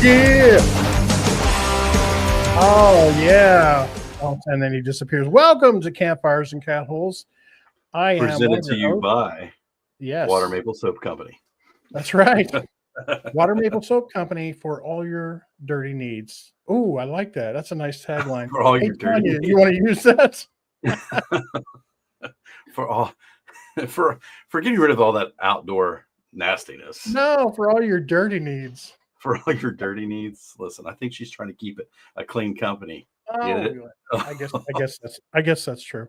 Yeah. Oh, yeah. Oh, and then he disappears. Welcome to Campfires and Cat Holes. I am one Presented of to your you hosts. by Yes, Water Maple Soap Company. that's right. Water Maple Soap Company for all your dirty needs. Ooh, I like that. That's a nice tagline. For all Hey, your dirty Tanya, needs. you want to use that? For getting rid of all that outdoor nastiness. No, for all your dirty needs. For all your dirty needs. Listen, I think she's trying to keep it a clean company. Get it? Oh, I guess that's true.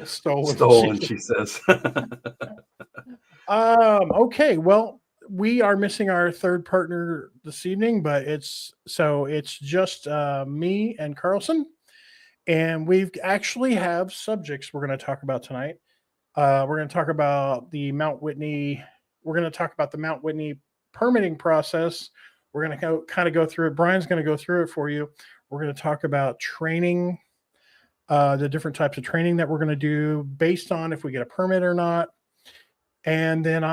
Stolen. Stolen, she says. Okay, well, we are missing our third partner this evening, but it's just me and Carlson, and we've actually have subjects we're going to talk about tonight. We're going to talk about the Mount Whitney. We're going to talk about the Mount Whitney permitting process. We're going to kind of go through it. Brian's going to go through it for you. We're going to talk about training, the different types of training that we're going to do based on if we get a permit or not. And then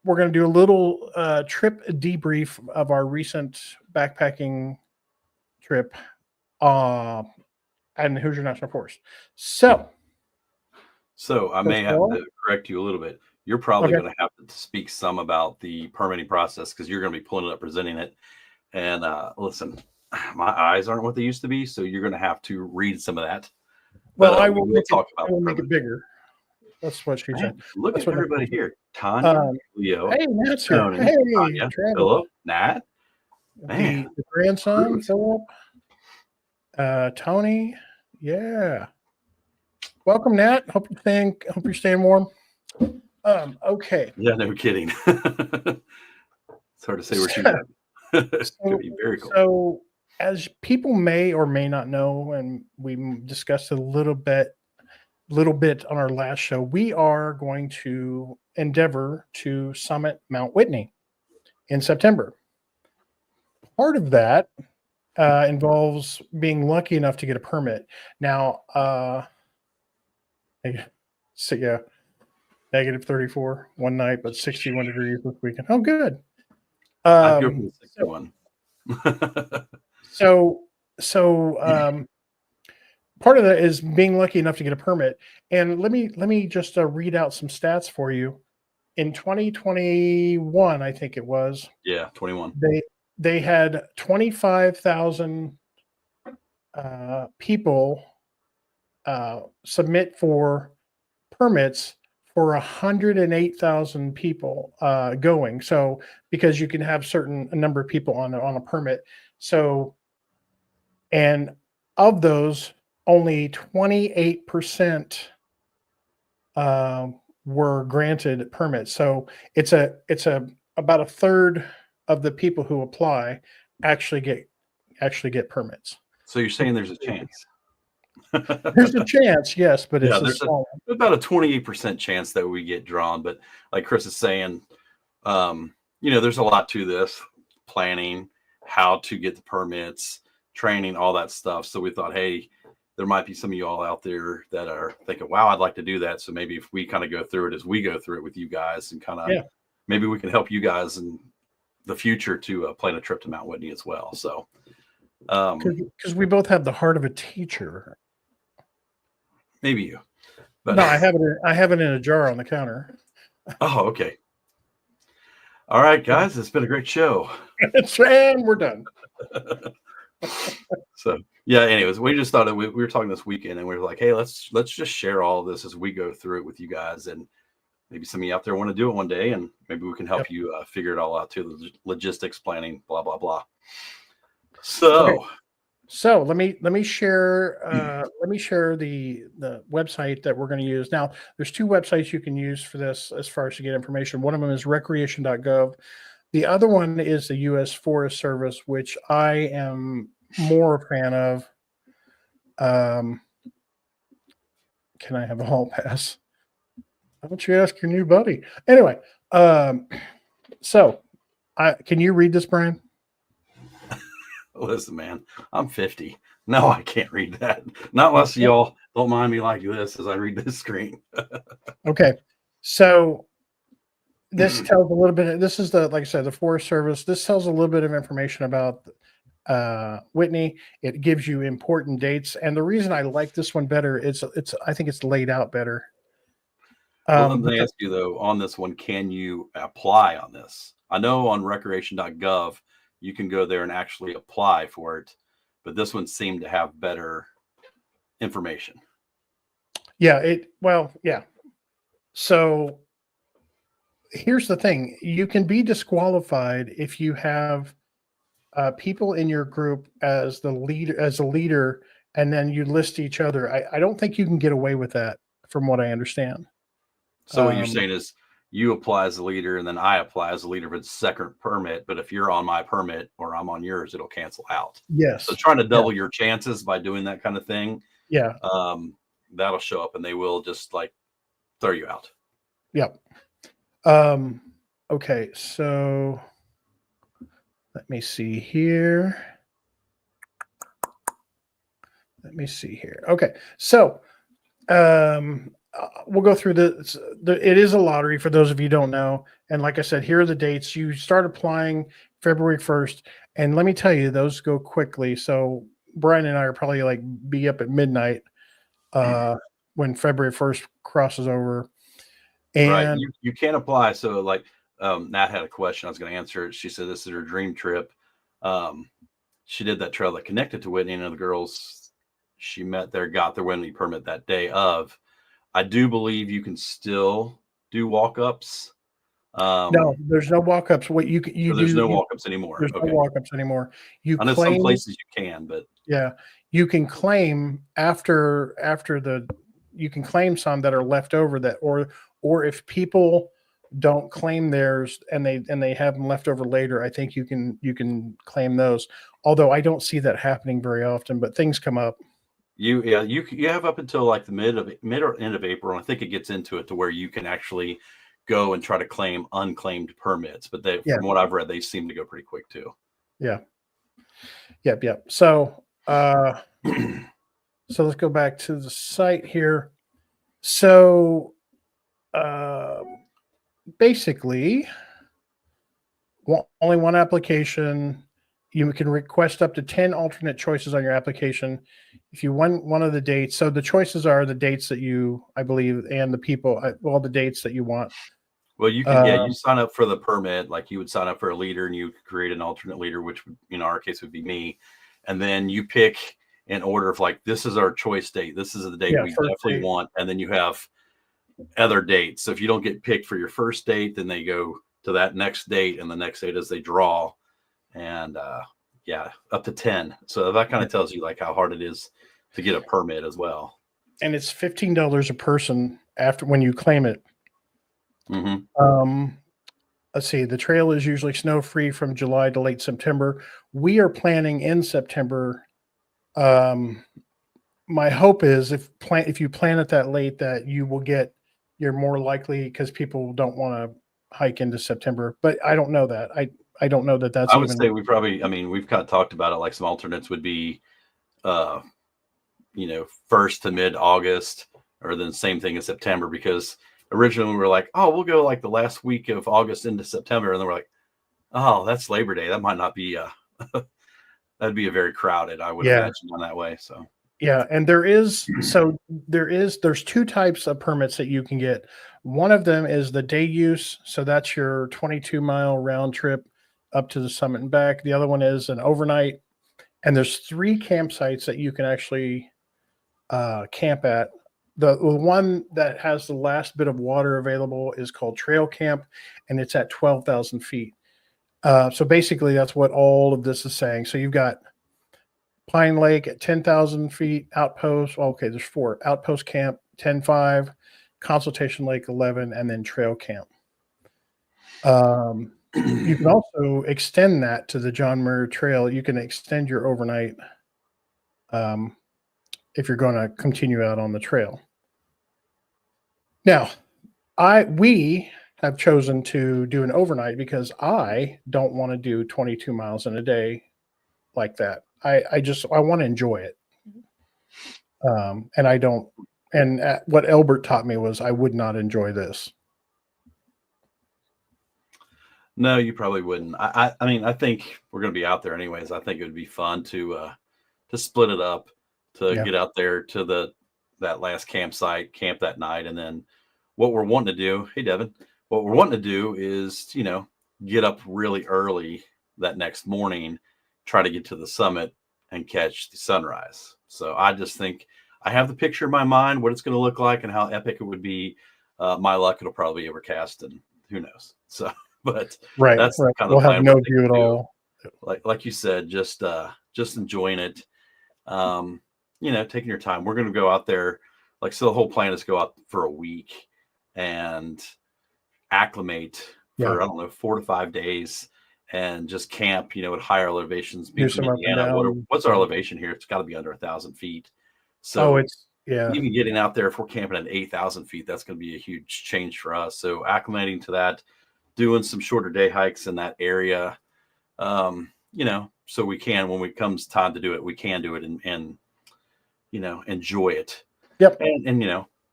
we're going to do a little trip debrief of our recent backpacking trip and Hoosier National Forest. So I may have to correct you a little bit. You're probably going to have to speak some about the permitting process because you're going to be pulling it up, presenting it. And listen, my eyes aren't what they used to be, so you're going to have to read some of that. Well, I will make it bigger. That's what she said. Look at everybody here. Tanya, Leo, hey, Nat's Tony, here. Hey, Tanya, Philip, Nat. The grandson, Philip, Tony. Yeah. Welcome, Nat. Hope you're staying warm. Okay. Yeah, no kidding. It's hard to say where she's at. It's going to be very cool. So, as people may or may not know, and we discussed a little bit on our last show, we are going to endeavor to summit Mount Whitney in September. Part of that involves being lucky enough to get a permit. Now, so yeah, negative 34 one night, but 61 degrees this weekend. Oh, good. I go for the 61. Part of that is being lucky enough to get a permit. And let me just read out some stats for you. In 2021, I think it was. Yeah, 21. They had 25,000 people submit for permits for 108,000 people going. So because you can have a number of people on a permit. So, and of those, only 28% were granted permits. So it's about a third of the people who apply actually get permits. So you're saying there's a chance? There's a chance, yes, but it's there's about a 28% chance that we get drawn. But like Chris is saying, there's a lot to this: planning, how to get the permits, training, all that stuff. So we thought, hey, there might be some of you all out there that are thinking, wow, I'd like to do that. So maybe if we kind of go through it as we go through it with you guys and kind of maybe we can help you guys in the future to plan a trip to Mount Whitney as well. So because we both have the heart of a teacher. Maybe you. But no, I have it in a jar on the counter. Oh, okay. All right, guys, it's been a great show. And we're done. So yeah, anyways, we just thought we were talking this weekend and we were like, hey, let's just share all of this as we go through it with you guys, and maybe some of you out there want to do it one day, and maybe we can help you figure it all out too, the logistics, planning, blah blah blah. So let me share the website that we're going to use. Now, there's two websites you can use for this as far as to get information. One of them is recreation.gov. The other one is the U.S. Forest Service, which I am more a fan of. Can I have a hall pass? Why don't you ask your new buddy? Anyway, so can you read this, Brian? Listen, man, I'm 50. No, I can't read that. Not unless y'all don't mind me like this as I read this screen. Okay. So this tells a little bit. This is the, like I said, the Forest Service. This tells a little bit of information about Whitney. It gives you important dates, and the reason I like this one better is I think it's laid out better. Well, let me ask you though, on this one, can you apply on this? I know on recreation.gov you can go there and actually apply for it, but this one seemed to have better information. Yeah, yeah. So here's the thing: you can be disqualified if you have people in your group as a leader, and then you list each other. I don't think you can get away with that, from what I understand. So what you're saying is you apply as a leader and then I apply as a leader for the second permit. But if you're on my permit or I'm on yours, it'll cancel out. Yes. So trying to double your chances by doing that kind of thing. Yeah. That'll show up and they will just like throw you out. Yep. Okay. So let me see here. Okay. So, we'll go through it is a lottery for those of you who don't know. And like I said, here are the dates. You start applying February 1st. And let me tell you, those go quickly. So Brian and I are probably like be up at midnight when February 1st crosses over. And right. You can't apply. So like Nat had a question. I was going to answer it. She said, this is her dream trip. She did that trail that connected to Whitney, and the girls she met there got their Whitney permit that day of. I do believe you can still do walk-ups. No, there's no walk-ups. What you so there's no walk-ups anymore. There's no walk-ups anymore. I know some places you can, but yeah, you can claim after you can claim some that are left over that, or if people don't claim theirs and they have them left over later, I think you can claim those. Although I don't see that happening very often, but things come up. You have up until like the mid or end of April. And I think it gets into it to where you can actually go and try to claim unclaimed permits. But from what I've read, they seem to go pretty quick too. Yeah. Yep. So, so let's go back to the site here. So, basically, only one application. You can request up to 10 alternate choices on your application. If you want one of the dates, so the choices are the dates that you, I believe, and the people, all the dates that you want. Well, you can, you sign up for the permit, like you would sign up for a leader and you create an alternate leader, which in our case would be me. And then you pick in order of like, this is our choice date. This is the date we definitely want. And then you have other dates. So if you don't get picked for your first date, then they go to that next date, and the next date as they draw. And up to 10. So that kind of tells you like how hard it is to get a permit as well. And it's $15 a person after when you claim it. Mm-hmm. Let's see. The trail is usually snow free from July to late September. We are planning in September. My hope is if you plan it that late, that you're more likely, because people don't want to hike into September. But I don't know that. I don't know that that's. I would say we probably. I mean, we've kind of talked about it. Like some alternates would be, 1st to mid-August, or then same thing in September. Because originally we were like, oh, we'll go like the last week of August into September, and then we're like, oh, that's Labor Day. That might not be. That'd be a very crowded. I would imagine on that way. So. Yeah, and there's two types of permits that you can get. One of them is the day use, so that's your 22-mile round trip up to the summit and back. The other one is an overnight, and there's 3 campsites that you can actually camp at. The one that has the last bit of water available is called Trail Camp, and it's at 12,000 feet. So basically, that's what all of this is saying. So you've got Pine Lake at 10,000 feet, Outpost. Okay, there's 4. Outpost Camp 10.5, Consultation Lake 11, and then Trail Camp. You can also extend that to the John Muir Trail. You can extend your overnight if you're going to continue out on the trail. Now, we have chosen to do an overnight because I don't want to do 22 miles in a day like that. I want to enjoy it. And I don't, and what Elbert taught me was I would not enjoy this. No, you probably wouldn't. I mean, I think we're going to be out there anyways. I think it would be fun to split it up, to Yeah. get out there to that last campsite, camp that night, and then what we're wanting to do. Hey, Devin, what we're wanting to do is get up really early that next morning, try to get to the summit and catch the sunrise. So I just think I have the picture in my mind what it's going to look like and how epic it would be. My luck, it'll probably be overcast and who knows. So, but Right. that's Right. kind of We'll the have plan we're no view thinking at too. all. Like you said, just enjoying it. Um, taking your time. We're going to go out there. Like, so the whole plan is to go out for a week and acclimate Yeah. for, I don't know, 4 to 5 days and just camp, at higher elevations. Do Being from some up and Indiana, down. what's our Yeah. elevation here? It's got to be under 1,000 feet. Oh, So yeah. even getting out there, if we're camping at 8,000 feet, that's going to be a huge change for us. So acclimating to that, doing some shorter day hikes in that area, so we can, when it comes time to do it, we can do it and enjoy it. Yep. And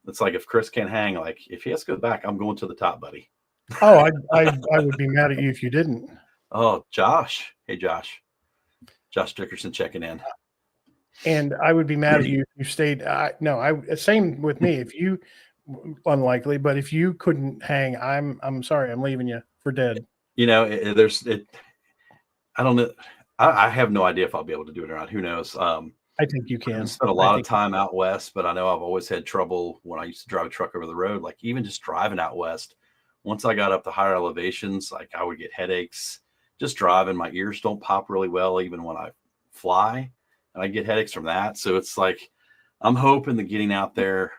it's like if Chris can't hang, like if he has to go back, I'm going to the top, buddy. Oh, I would be mad at you if you didn't. Oh, Josh. Hey, Josh. Josh Dickerson checking in. And I would be mad at you if you stayed. Same with me. If you, unlikely, but if you couldn't hang, I'm sorry, I'm leaving you for dead. I don't know. I have no idea if I'll be able to do it or not. Who knows? I think you I can. spent a lot of time out west, but I know I've always had trouble when I used to drive a truck over the road. Like even just driving out west, once I got up to higher elevations, like I would get headaches just driving. My ears don't pop really well, even when I fly, and I get headaches from that. So it's like I'm hoping that getting out there,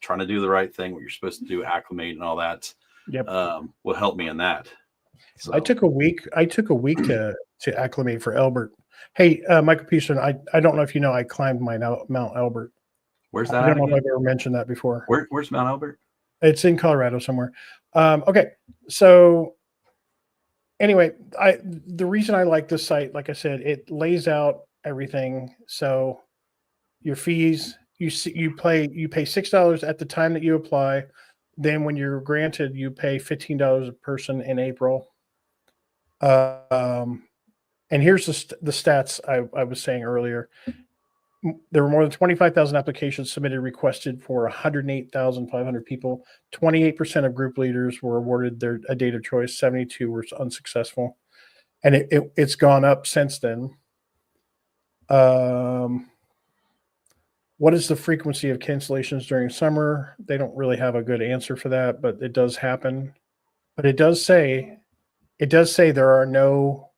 trying to do the right thing, what you're supposed to do, acclimate and all that, Yep. will help me in that. So I took a week to acclimate for Elbert. Hey, Michael Peterson, I don't know if you know, I climbed Mount Elbert. where's I that don't at know if again? I've ever mentioned that before. Where's Mount Albert? It's in Colorado somewhere. Okay, so anyway, the reason I like this site, like I said, it lays out everything. So your fees, you pay $6 at the time that you apply. Then when you're granted, you pay $15 a person in April. And here's the stats I was saying earlier. There were more than 25,000 applications submitted, requested for 108,500 people. 28% of group leaders were awarded a date of choice. 72 were unsuccessful, and it's gone up since then. What is the frequency of cancellations during summer? They don't really have a good answer for that, but it does happen. But it does say there are no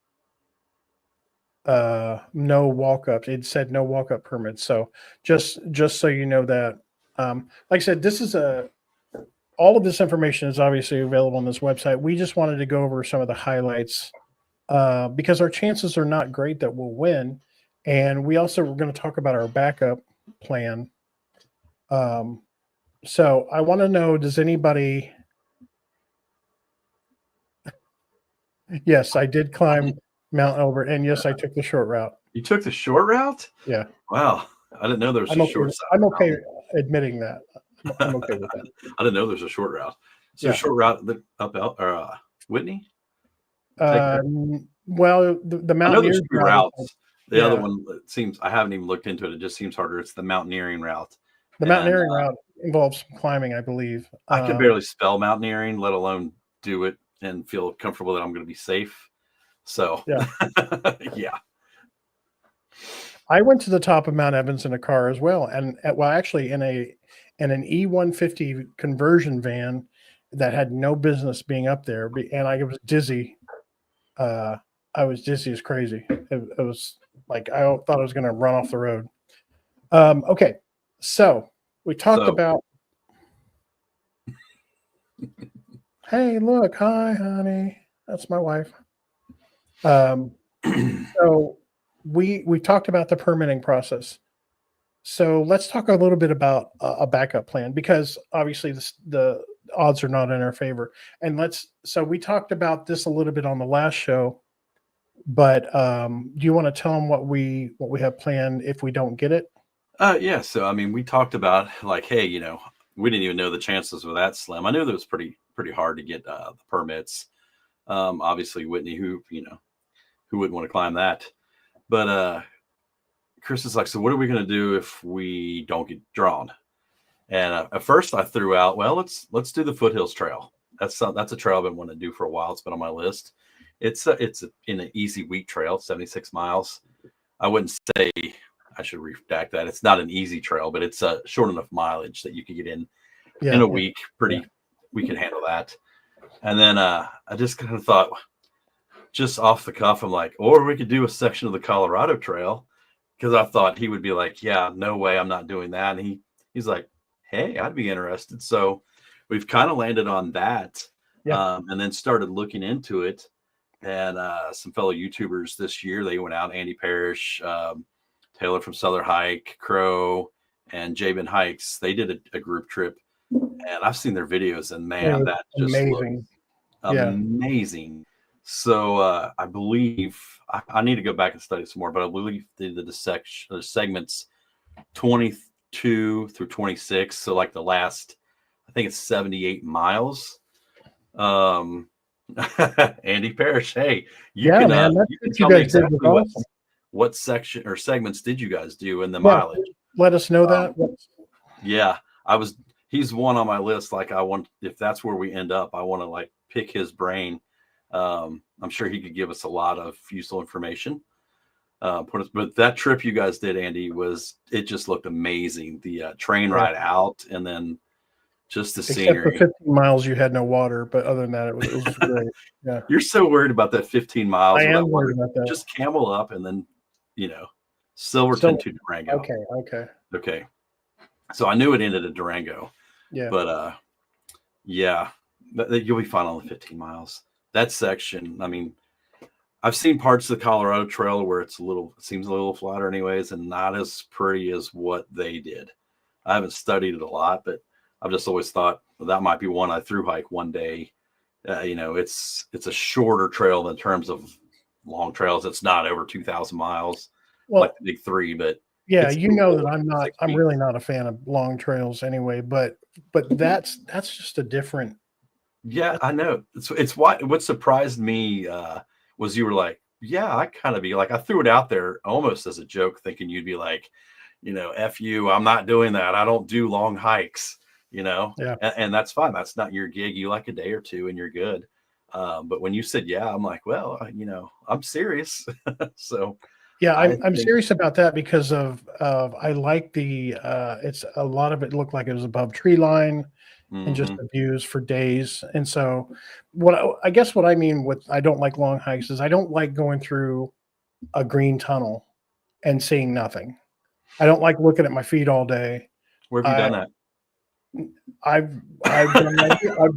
walk-ups. It said no walk-up permits. So just so you know that, like I said, all of this information is obviously available on this website. We just wanted to go over some of the highlights because our chances are not great that we'll win. And we also were going to talk about our backup plan. So I want to know, does anybody? Yes, I did climb Mount Elbert, and yes, I took the short route. You took the short route? Yeah. Wow. I didn't know there was a short side. I'm okay admitting that. I'm okay with that. I didn't know there's a short route. So Yeah. short route up Whitney? Well, the I know there's Mountaineering two route. routes. The other one, it seems, I haven't even looked into it. It just seems harder. It's the Mountaineering route. The Mountaineering route involves climbing, I believe. I can barely spell mountaineering, let alone do it and feel comfortable that I'm going to be safe. So, yeah. Yeah. I went to the top of Mount Evans in a car as well, and actually in an E150 conversion van that had no business being up there, and I was dizzy. I was dizzy as crazy. It was like I thought I was going to run off the road. Okay, so we talked about. Hey, look! Hi, honey. That's my wife. So we talked about the permitting process. So let's talk a little bit about a backup plan, because obviously the odds are not in our favor. And so we talked about this a little bit on the last show, but do you want to tell them what we have planned if we don't get it? Yeah. So, I mean, we talked about like, hey, we didn't even know the chances were that slim. I knew that it was pretty hard to get the permits. Obviously Whitney, who wouldn't want to climb that? But Chris is like, so what are we going to do if we don't get drawn? And at first I threw out, well, let's do the Foothills Trail. That's a trail I've been wanting to do for a while. It's been on my list. It's in an easy week trail, 76 miles. I wouldn't say, I should redact that. It's not an easy trail, but it's a short enough mileage that you could get in a week. We can handle that. And then I just kind of thought, just off the cuff, I'm like, or we could do a section of the Colorado Trail, because I thought he would be like, yeah, no way, I'm not doing that. And he's like, hey, I'd be interested. So we've kind of landed on that, and then started looking into it. And some fellow YouTubers this year, they went out, Andy Parrish, Taylor from Southern Hike, Crow, and Jabin Hikes. They did a group trip, and I've seen their videos, and man, that just amazing. Amazing. So I believe I need to go back and study some more, but I believe the segments 22 through 26. So like the last, I think it's 78 miles. Andy Parrish, hey, you can tell me exactly what section or segments did you guys do in the mileage? Let us know that. Yeah, he's one on my list. Like, if that's where we end up, I want to like pick his brain. I'm sure he could give us a lot of useful information. But that trip you guys did, Andy, it just looked amazing. The train ride out, and then just the scenery. Except for 15 miles, you had no water, but other than that, it was great. Yeah, you're so worried about that 15 miles. I am worried about that. Just camel up, and then Silverton to Durango. Okay. So I knew it ended at Durango. Yeah, but you'll be fine on the 15 miles. That section, I mean, I've seen parts of the Colorado Trail where it seems a little flatter anyways, and not as pretty as what they did. I haven't studied it a lot, but I've just always thought that might be one I through hike one day. It's a shorter trail in terms of long trails. It's not over 2,000 miles like the big three, but that I'm really not a fan of long trails anyway, but that's just a different. Yeah, I know. It's what surprised me was you were like, yeah, I kind of be like, I threw it out there almost as a joke, thinking you'd be like, F you, I'm not doing that. I don't do long hikes, and that's fine. That's not your gig. You like a day or two and you're good. But when you said, yeah, I'm like, well, I'm serious. So yeah, I'm serious about that because of I like it's a lot of it looked like it was above tree line. And just the views for days. And so what I mean with I don't like long hikes is I don't like going through a green tunnel and seeing nothing. I don't like looking at my feet all day. Where have you done that? I've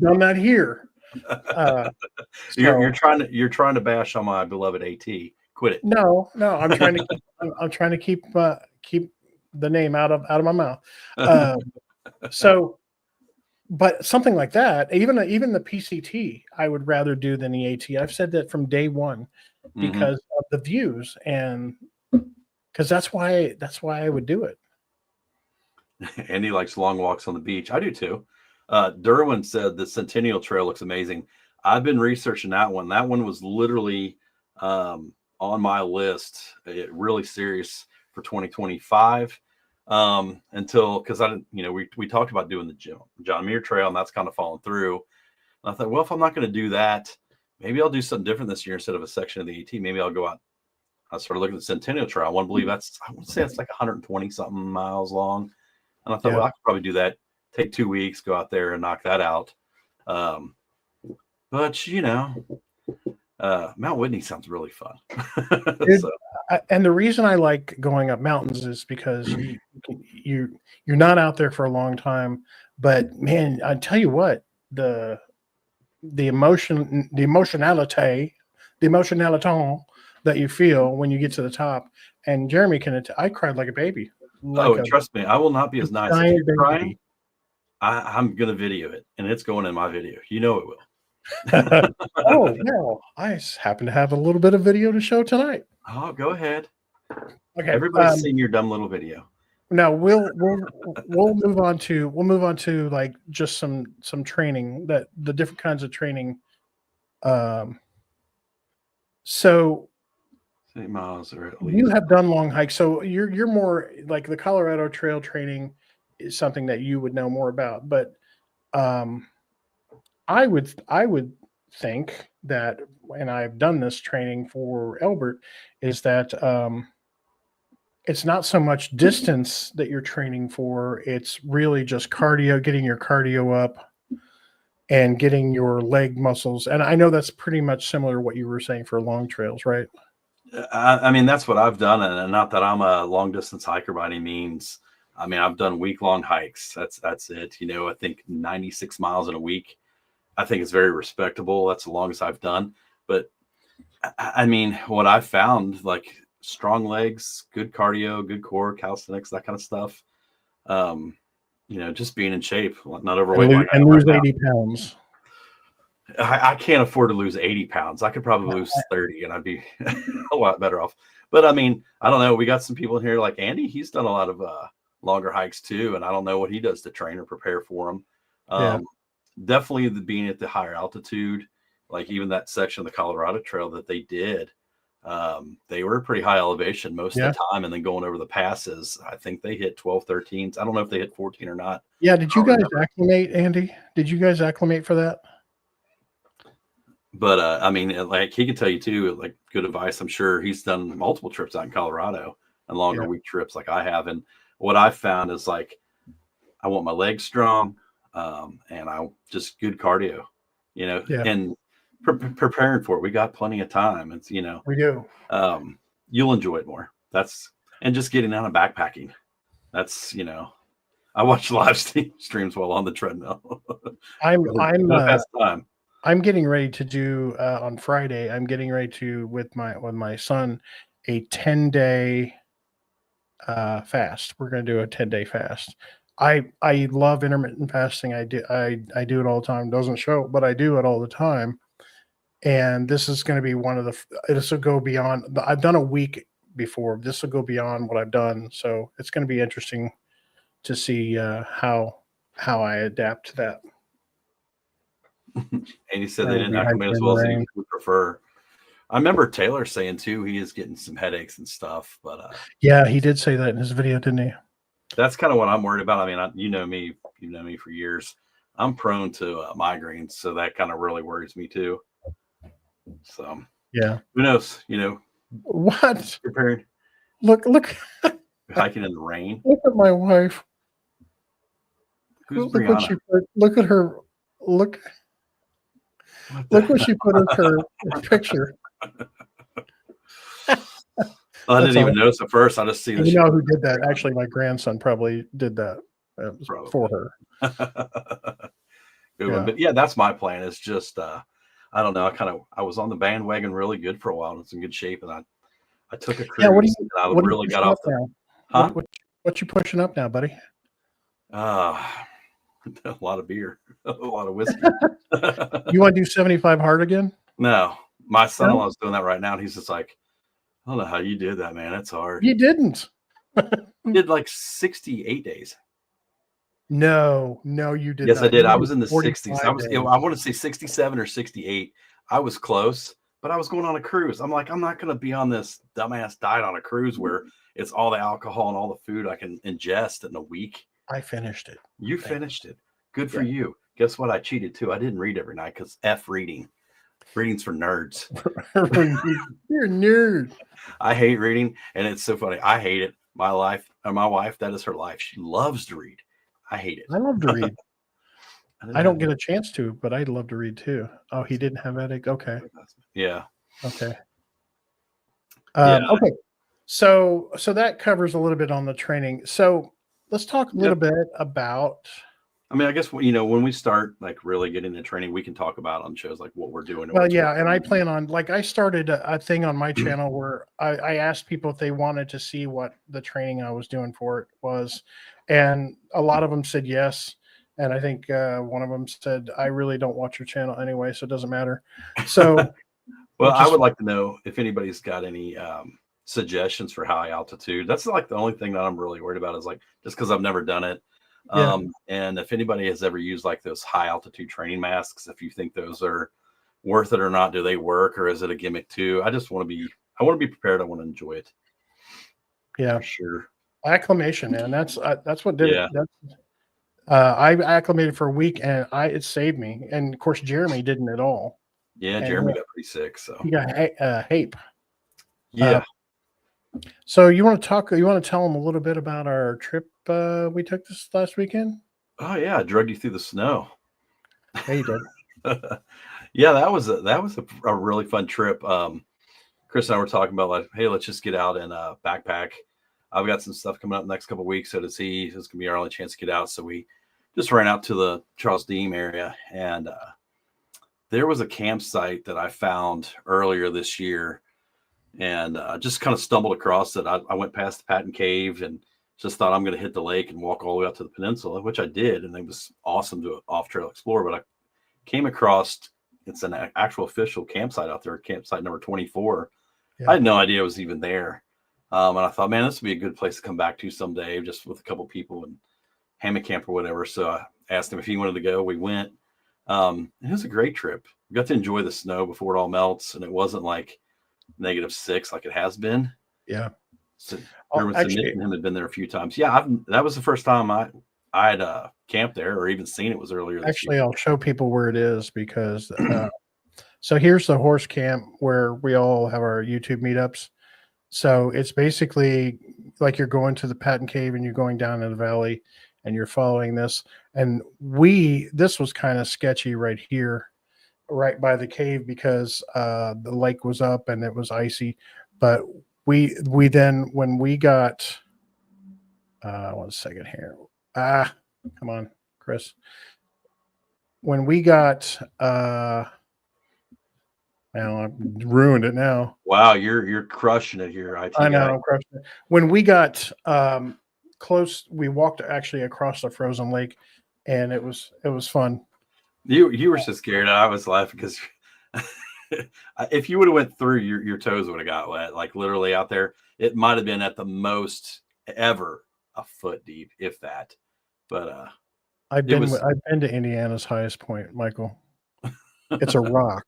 done that here. You're trying to bash on my beloved AT. Quit it. No, I'm trying to keep the name out of my mouth. But something like that, even the PCT, I would rather do than the AT. I've said that from day one because of the views, and because that's why I would do it. Andy likes long walks on the beach. I do too. Derwin said the Centennial Trail looks amazing. I've been researching that one. That one was literally on my list, really serious for 2025. Because I didn't, we talked about doing the John Muir Trail, and that's kind of fallen through. And I thought, well, if I'm not going to do that, maybe I'll do something different this year instead of a section of the AT. Maybe I'll go out. I started looking at the Centennial Trail. I want to believe I would say it's like 120 something miles long. And I thought, well, I could probably do that. Take 2 weeks, go out there and knock that out. But Mount Whitney sounds really fun. And the reason I like going up mountains is because you're not out there for a long time. But man, I tell you what, the emotionality that you feel when you get to the top. And Jeremy I cried like a baby. Trust me, I will not be as nice. If you're crying, I'm gonna video it, and it's going in my video. You know it will. Oh, well, I happen to have a little bit of video to show tonight. Oh, go ahead. Okay, everybody's seen your dumb little video. Now we'll move on to like just some training, that the different kinds of training So 8 miles or at you least. have done long hikes. So you're more like the Colorado Trail training is something that you would know more about. But um, I would think that, and I've done this training for Elbert, is that it's not so much distance that you're training for. It's really just cardio, getting your cardio up and getting your leg muscles. And I know that's pretty much similar to what you were saying for long trails, right? I mean, that's what I've done, and not that I'm a long distance hiker by any means. I mean, I've done week long hikes. That's it. You know, I think 96 miles in a week. I think it's very respectable. That's the longest I've done. But I mean, what I've found, like strong legs, good cardio, good core, calisthenics, that kind of stuff. Um, you know, just being in shape, not overweight like I And am right lose now. 80 pounds. I can't afford to lose 80 pounds. I could probably lose 30 and I'd be a lot better off. But I mean, I don't know. We got some people in here like Andy. He's done a lot of longer hikes too. And I don't know what he does to train or prepare for them. Yeah. Definitely being at the higher altitude, like even that section of the Colorado Trail that they did, they were pretty high elevation most of the time. And then going over the passes, I think they hit 12, 13s. I don't know if they hit 14 or not. Yeah. Did you guys acclimate, Andy? Did you guys acclimate for that? But I mean, like he could tell you too, like good advice. I'm sure he's done multiple trips out in Colorado and longer week trips like I have. And what I've found is like, I want my legs strong, and I just good cardio, you know, and preparing for it. We got plenty of time. It's, you know, we do. You'll enjoy it more. And just getting out and backpacking. That's, you know, I watch live streams while on the treadmill. I'm getting ready to do on Friday. I'm getting ready to with my son a 10-day fast. We're going to do a 10-day fast. I love intermittent fasting. I do it all the time. It doesn't show, but I do it all the time. And this is going to be one of this will go beyond. I've done a week before. This will go beyond what I've done. So it's going to be interesting to see how I adapt to that. And he said they didn't acclimate as well as he would prefer. I remember Taylor saying too, he is getting some headaches and stuff, but yeah, he did say that in his video, didn't he? That's kind of what I'm worried about. I mean, you know me for years. I'm prone to migraines, so that kind of really worries me too. So yeah, who knows? You know what? Prepared. Look, hiking in the rain. Look at my wife. Look what she put. Look at her. Look what she put in her picture. I didn't even notice at first. I just see that. You know who did that? Actually, my grandson probably did that for her. Good one. But yeah, that's my plan. It's just I don't know. I was on the bandwagon really good for a while. It's in good shape, and I took a cruise. Yeah, I really got off the. Huh? What you pushing up now, buddy? A lot of beer, a lot of whiskey. You want to do 75 hard again? No, my son-in-law is doing that right now, and he's just like, I don't know how you did that, man. That's hard. You didn't. You did like 68 days. No, you did. Yes, I did. I was in the 60s. I want to say 67 or 68. I was close, but I was going on a cruise. I'm like, I'm not going to be on this dumbass diet on a cruise where it's all the alcohol and all the food I can ingest in a week. I finished it. You finished it. Good for you. Guess what? I cheated too. I didn't read every night because reading. Reading's for nerds. You're a nerd. I hate reading, and it's so funny. I hate it. My wife, that is her life. She loves to read. I hate it. I love to read. I don't get a chance to, but I'd love to read too. Oh, he didn't have headache. Okay. Yeah. Okay. Okay. So that covers a little bit on the training. So let's talk a little bit about. I mean, I guess, you know, when we start like really getting into training, we can talk about on shows like what we're doing. Well, yeah. And I plan on, like, I started a thing on my channel where I asked people if they wanted to see what the training I was doing for it was. And a lot of them said yes. And I think one of them said, I really don't watch your channel anyway, so it doesn't matter. So, well, I would like to know if anybody's got any suggestions for high altitude. That's like the only thing that I'm really worried about is like, just because I've never done it. And if anybody has ever used like those high altitude training masks, if you think those are worth it or not? Do they work, or is it a gimmick too? I want to be prepared. I want to enjoy it. Yeah, for sure. Acclimation, man. That's what did Yeah. it. I acclimated for a week, and it saved me. And of course, Jeremy didn't at all. Yeah, And Jeremy got pretty sick, so he got HAPE. yeah. So you want to tell them a little bit about our trip we took this last weekend? Oh yeah, I drugged you through the snow. Yeah, you did. Yeah, that was a really fun trip. Chris and I were talking about like, hey, let's just get out and backpack. I've got some stuff coming up the next couple of weeks, so does he. It's gonna be our only chance to get out. So we just ran out to the Charles Deem area, and there was a campsite that I found earlier this year, and just kind of stumbled across it. I went past the Patton Cave and just thought I'm going to hit the lake and walk all the way out to the peninsula, which I did, and it was awesome to off-trail explore. But I came across it's an actual official campsite out there, campsite number 24. Yeah. I had no idea it was even there, and I thought, man, this would be a good place to come back to someday, just with a couple people and hammock camp or whatever. So I asked him if he wanted to go. We went. It was a great trip. We got to enjoy the snow before it all melts, and it wasn't like -6 like it has been. Yeah. So him had been there a few times. Yeah, that was the first time I'd camped there or even seen it was earlier this year. I'll show people where it is because so here's the horse camp where we all have our YouTube meetups. So it's basically like you're going to the Patton Cave and you're going down in the valley and you're following this. And this was kind of sketchy right here, right by the cave, because the lake was up and it was icy. But we then, when we got 1 second here. Come on, Chris. When we got now I've ruined it now. Wow, you're crushing it here, IT I know, guy. I'm crushing it. When we got close, we walked actually across the frozen lake, and it was fun. You were so scared. I was laughing because if you would have went through, your toes would have got wet. Like literally out there, it might have been at the most ever a foot deep, if that. But I've been to Indiana's highest point, Michael. It's a rock.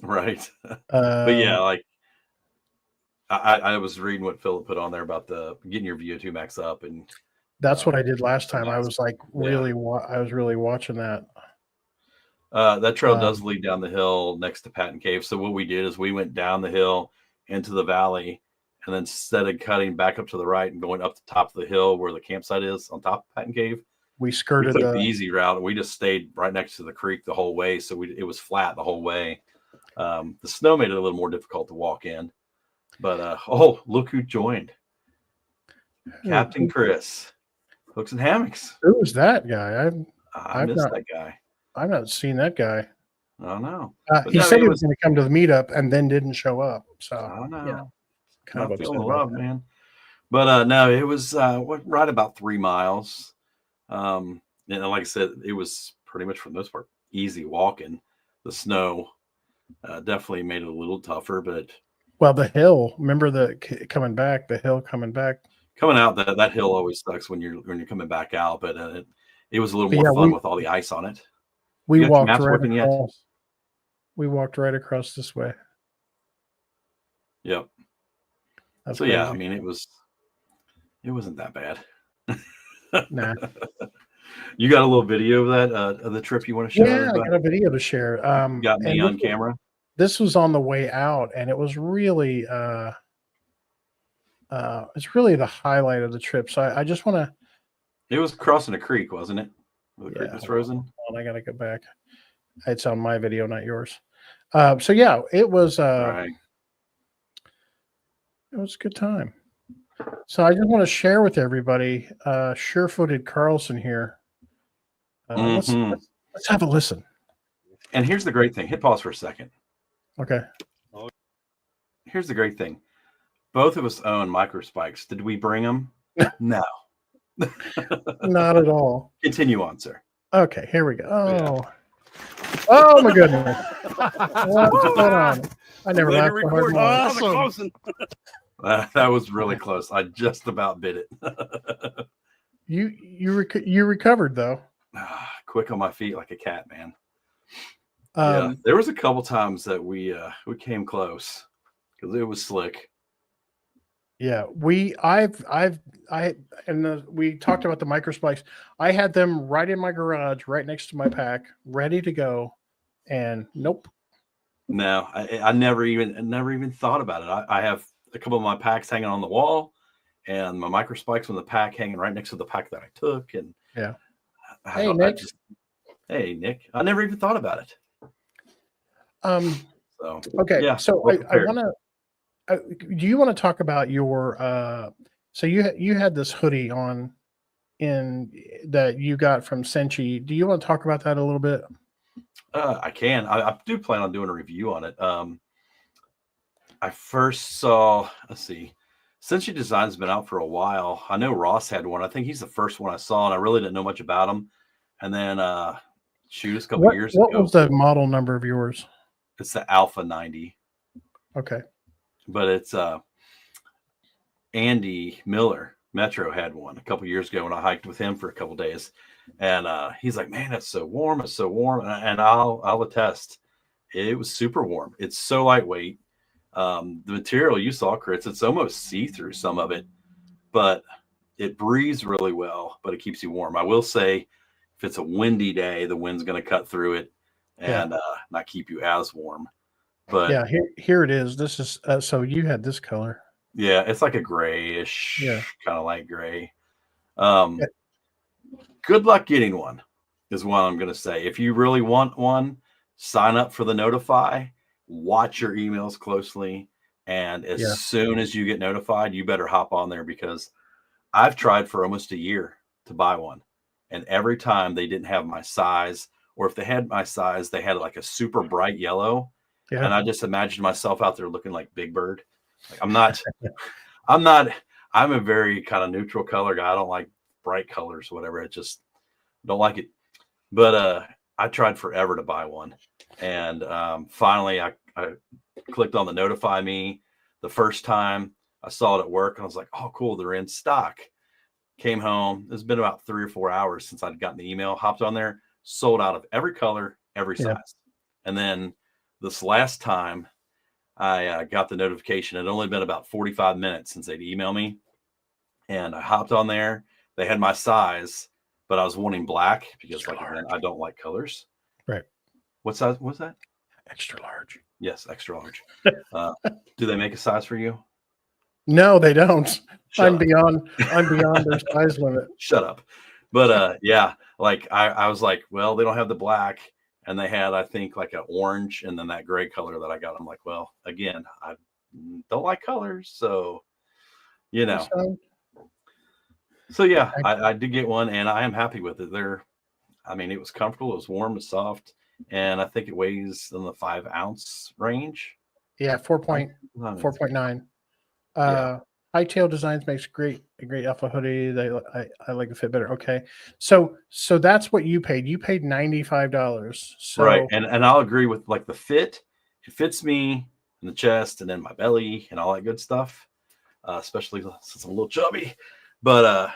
Right. But yeah, like I was reading what Philip put on there about getting your VO2 max up, and that's what I did last time. I was like I was really watching that. That trail does lead down the hill next to Patton Cave. So what we did is we went down the hill into the valley, and then instead of cutting back up to the right and going up the top of the hill where the campsite is on top of Patton Cave, we skirted the easy route, and we just stayed right next to the creek the whole way. So it was flat the whole way. The snow made it a little more difficult to walk in, but look who joined. Captain Chris, Hooks and Hammocks. Who was that guy? I missed that guy. I've not seen that guy. I don't know. He said he was going to come to the meetup and then didn't show up. So I don't know. Yeah, kind of feeling love, man. But no, it was right about 3 miles. And like I said, it was pretty much for the most part easy walking. The snow definitely made it a little tougher, but the hill. Remember the hill coming back. Coming out, that hill always sucks when you're coming back out. But it was a little more fun with all the ice on it. We walked right across. We walked right across this way. Yep. That's so crazy. Yeah, I mean it wasn't that bad. Nah. You got a little video of that of the trip you want to share? Yeah, I got a video to share. You got me on camera. This was on the way out, and it was really it's really the highlight of the trip. So I just want to. It was crossing a creek, wasn't it? The creek was frozen. I got to go back. It's on my video, not yours. So yeah, it was. Right. It was a good time. So I just want to share with everybody. Sure-footed Carlson here. Let's have a listen. And here's the great thing. Hit pause for a second. Okay. Here's the great thing. Both of us own micro spikes. Did we bring them? No. Not at all. Continue on, sir. Okay, here we go. Oh my goodness. What's going on? I never laughed so hard. Awesome. That was really close. I just about bit it. You recovered though. Quick on my feet like a cat, man. Yeah, Um, there was a couple times that we came close because it was slick. yeah, we talked about the micro spikes. I had them right in my garage, right next to my pack, ready to go. And nope. No, I never even thought about it. I have a couple of my packs hanging on the wall, and my micro spikes on the pack hanging right next to the pack that I took. And Yeah. I Hey, don't. I Nick. just hey Nick, I never even thought about it. Um, So okay. yeah, So well I prepared. want to, do you want to talk about your, so you had this hoodie on in that you got from Senchi. Do you want to talk about that a little bit? I can. I do plan on doing a review on it. I first saw. Let's see. Senshi Design's been out for a while. I know Ross had one. I think he's the first one I saw, and I really didn't know much about him. And then, shoot, a couple years What was ago, the model number of yours? it's the Alpha 90, Okay. but it's Andy Miller Metro had one a couple years ago when I hiked with him for a couple days, and he's like, "Man, it's so warm. It's so warm," and I'll attest, it was super warm. It's so lightweight. The material you saw, Chris, it's almost see through some of it, but it breathes really well, but it keeps you warm. I will say, if it's a windy day, the wind's going to cut through it Yeah. and not keep you as warm. But Yeah. Here it is. This is, so you had this color. yeah, it's like a Yeah. grayish, kind of light gray. Yeah. Um, Good luck getting one, is what I'm going to say. If you really want one, sign up for the notify, watch your emails closely, and as Yeah. soon as you get notified, you better hop on there because I've tried for almost a year to buy one. And every time they didn't have my size, or if they had my size, they had like a super bright yellow. Yeah. And I just imagined myself out there looking like Big Bird. Like I'm not, I'm a very kind of neutral color guy. I don't like bright colors, whatever. It just don't like it. But I tried forever to buy one. And finally I clicked on the notify me the first time. I saw it at work and I was like, oh, cool, they're in stock. Came home. It's been about 3 or 4 hours since I'd gotten the email, hopped on there, sold out of every color, every Yeah. size. And then this last time I got the notification, it had only been about 45 minutes since they'd email me. And I hopped on there. They had my size, but I was wanting black because, Extra like, again, large. I don't like colors. Right. What size was that? Extra large. Yes, extra large. Uh, do they make a size for you? No, they don't. Shut up. I'm beyond their size limit. Shut up. But yeah, like I was like, well, they don't have the black, and they had, I think, like an orange and then that gray color that I got. I'm like, well, again, I don't like colors, so you That's know. fine. So yeah, I- I did get one, and I am happy with it. I mean, it was comfortable, it was warm, it was soft, and I think it weighs in the 5 ounce range. Yeah, 4.9. Yeah, Hightail Designs makes a great alpha hoodie. I like the fit better. Okay. So that's what you paid. You paid $95. right. So And I'll agree with like the fit. It fits me in the chest and in my belly and all that good stuff. Especially since I'm a little chubby. But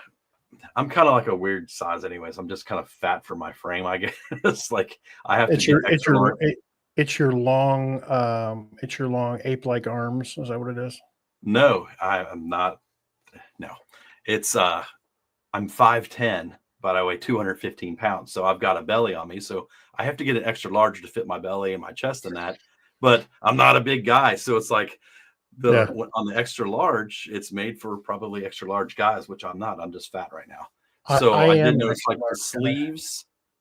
I'm kind of like a weird size, anyways. I'm just kind of fat for my frame, I guess. Like I have to it's get your extra large. it's your long ape-like arms. Is that what it is? No, I'm not. No, it's I'm 5'10", but I weigh 215 pounds. So I've got a belly on me. So I have to get an extra large to fit my belly and my chest and that. But I'm not a big guy. So it's like Yeah. on the extra large, it's made for probably extra large guys, which I'm not. I'm just fat right now. I So I am did an notice extra like large guy.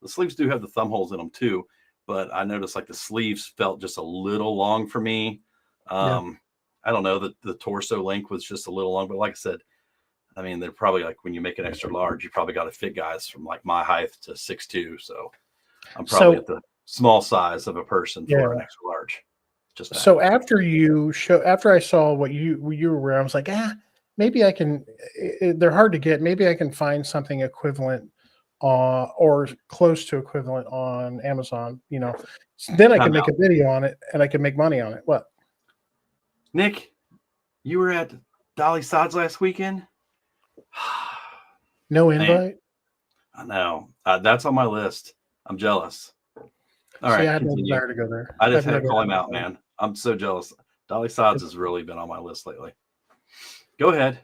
the sleeves do have the thumb holes in them too. But I noticed like the sleeves felt just a little long for me. Yeah. I don't know that the torso length was just a little long, but like I said, I mean, they're probably like when you make an extra large, you probably got to fit guys from like my height to 6'2". So I'm probably So at the small size of a person for an yeah. extra large. Just that. So after I saw what you were wearing, I was like, maybe I can. They're hard to get. Maybe I can find something equivalent, or close to equivalent on Amazon. Then I Time can make out. a video on it and I can make money on it. What? Nick, you were at Dolly Sods last weekend? No Man, invite? I know. That's on my list. I'm jealous. All See, right, I had no continue. desire to go there. I just I've had to never call had him out, one. man. I'm so jealous. Dolly Sides has really been on my list lately. Go ahead.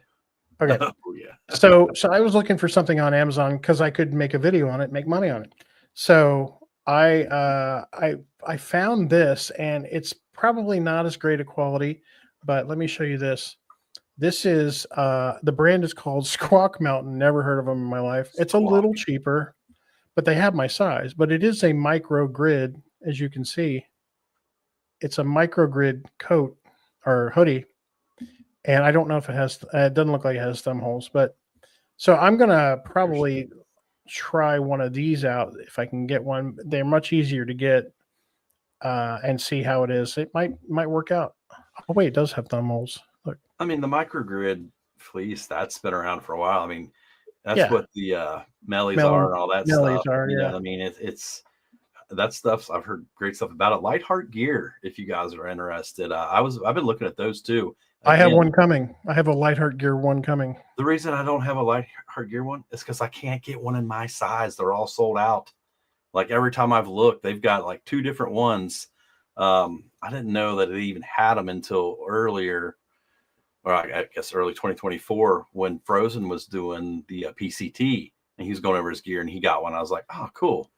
Okay. Oh yeah. So I was looking for something on Amazon because I could make a video on it, make money on it. So I found this, and it's probably not as great a quality, but let me show you this. This is the brand is called Squawk Mountain. Never heard of them in my life. It's a Squawk. little cheaper, but they have my size. But it is a micro grid, as you can see. It's a micro grid coat or hoodie, and I don't know if it has. It doesn't look like it has thumb holes, but so I'm gonna probably try one of these out if I can get one. They're much easier to get and see how it is. It might work out. Oh wait, it does have thumb holes. Look, I mean, the microgrid fleece, that's been around for a while. I mean, that's yeah, what the mellies are and all that Mellies stuff. are, You know yeah. what I mean? It's that stuff's I've heard great stuff about it. Lightheart Gear, if you guys are interested. I've been looking at those too. I have Again, one coming. I have a Lightheart Gear one coming. the reason I don't have a Lightheart Gear one is because I can't get one in my size. They're all sold out. Like every time I've looked, they've got like two different ones. I didn't know that they even had them until earlier, or I guess early 2024 when Frozen was doing the PCT and he was going over his gear and he got one. I was like, oh, cool.